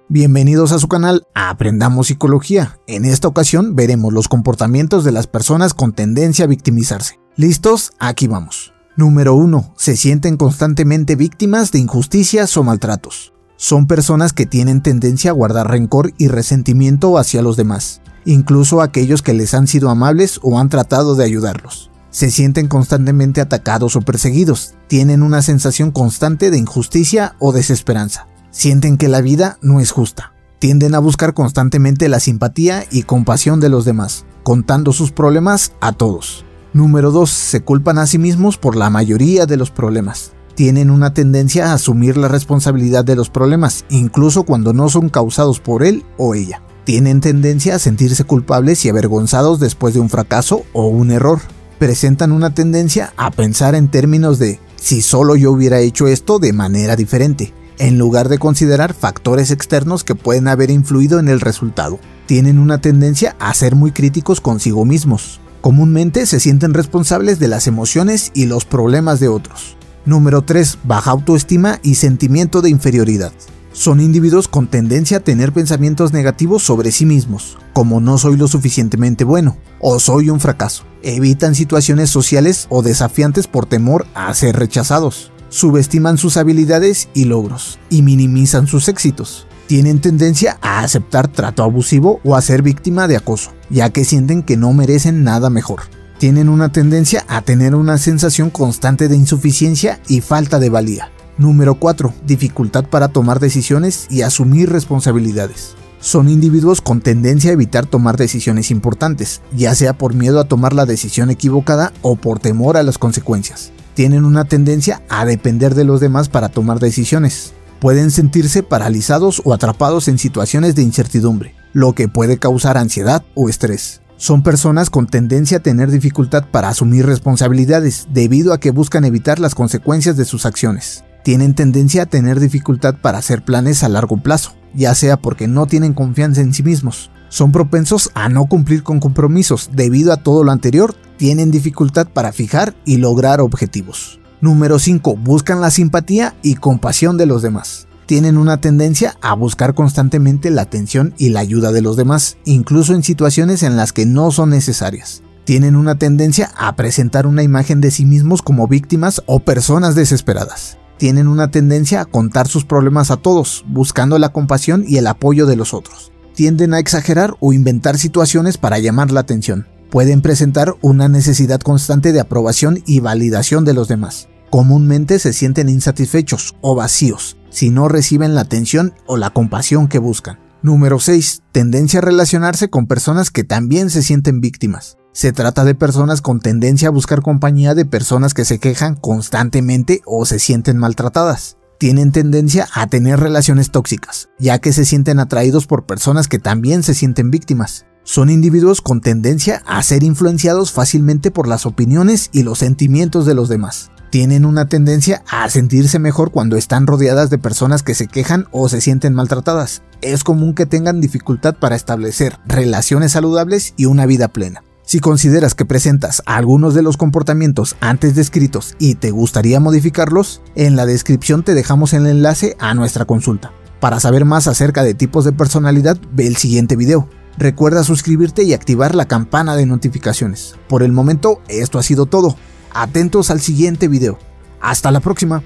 Bienvenidos a su canal Aprendamos Psicología. En esta ocasión veremos los comportamientos de las personas con tendencia a victimizarse. ¿Listos? Aquí vamos. Número 1. Se sienten constantemente víctimas de injusticias o maltratos. Son personas que tienen tendencia a guardar rencor y resentimiento hacia los demás, incluso aquellos que les han sido amables o han tratado de ayudarlos. Se sienten constantemente atacados o perseguidos, tienen una sensación constante de injusticia o desesperanza. Sienten que la vida no es justa. Tienden a buscar constantemente la simpatía y compasión de los demás, contando sus problemas a todos. Número 2. Se culpan a sí mismos por la mayoría de los problemas. Tienen una tendencia a asumir la responsabilidad de los problemas, incluso cuando no son causados por él o ella. Tienen tendencia a sentirse culpables y avergonzados después de un fracaso o un error. Presentan una tendencia a pensar en términos de si solo yo hubiera hecho esto de manera diferente, en lugar de considerar factores externos que pueden haber influido en el resultado. Tienen una tendencia a ser muy críticos consigo mismos. Comúnmente se sienten responsables de las emociones y los problemas de otros. Número 3. Baja autoestima y sentimiento de inferioridad. Son individuos con tendencia a tener pensamientos negativos sobre sí mismos, como no soy lo suficientemente bueno o soy un fracaso. Evitan situaciones sociales o desafiantes por temor a ser rechazados. Subestiman sus habilidades y logros y minimizan sus éxitos. Tienen tendencia a aceptar trato abusivo o a ser víctima de acoso, ya que sienten que no merecen nada mejor. Tienen una tendencia a tener una sensación constante de insuficiencia y falta de valía. Número 4. Dificultad para tomar decisiones y asumir responsabilidades. Son individuos con tendencia a evitar tomar decisiones importantes, ya sea por miedo a tomar la decisión equivocada o por temor a las consecuencias. Tienen una tendencia a depender de los demás para tomar decisiones. Pueden sentirse paralizados o atrapados en situaciones de incertidumbre, lo que puede causar ansiedad o estrés. Son personas con tendencia a tener dificultad para asumir responsabilidades debido a que buscan evitar las consecuencias de sus acciones. Tienen tendencia a tener dificultad para hacer planes a largo plazo, ya sea porque no tienen confianza en sí mismos. Son propensos a no cumplir con compromisos debido a todo lo anterior. Tienen dificultad para fijar y lograr objetivos. Número 5. Buscan la simpatía y compasión de los demás. Tienen una tendencia a buscar constantemente la atención y la ayuda de los demás, incluso en situaciones en las que no son necesarias. Tienen una tendencia a presentar una imagen de sí mismos como víctimas o personas desesperadas. Tienen una tendencia a contar sus problemas a todos, buscando la compasión y el apoyo de los otros. Tienden a exagerar o inventar situaciones para llamar la atención. Pueden presentar una necesidad constante de aprobación y validación de los demás. Comúnmente se sienten insatisfechos o vacíos si no reciben la atención o la compasión que buscan. Número 6. Tendencia a relacionarse con personas que también se sienten víctimas. Se trata de personas con tendencia a buscar compañía de personas que se quejan constantemente o se sienten maltratadas. Tienen tendencia a tener relaciones tóxicas, ya que se sienten atraídos por personas que también se sienten víctimas. Son individuos con tendencia a ser influenciados fácilmente por las opiniones y los sentimientos de los demás. Tienen una tendencia a sentirse mejor cuando están rodeadas de personas que se quejan o se sienten maltratadas. Es común que tengan dificultad para establecer relaciones saludables y una vida plena. Si consideras que presentas algunos de los comportamientos antes descritos y te gustaría modificarlos, en la descripción te dejamos el enlace a nuestra consulta. Para saber más acerca de tipos de personalidad, ve el siguiente video. Recuerda suscribirte y activar la campana de notificaciones. Por el momento, esto ha sido todo. Atentos al siguiente video. Hasta la próxima.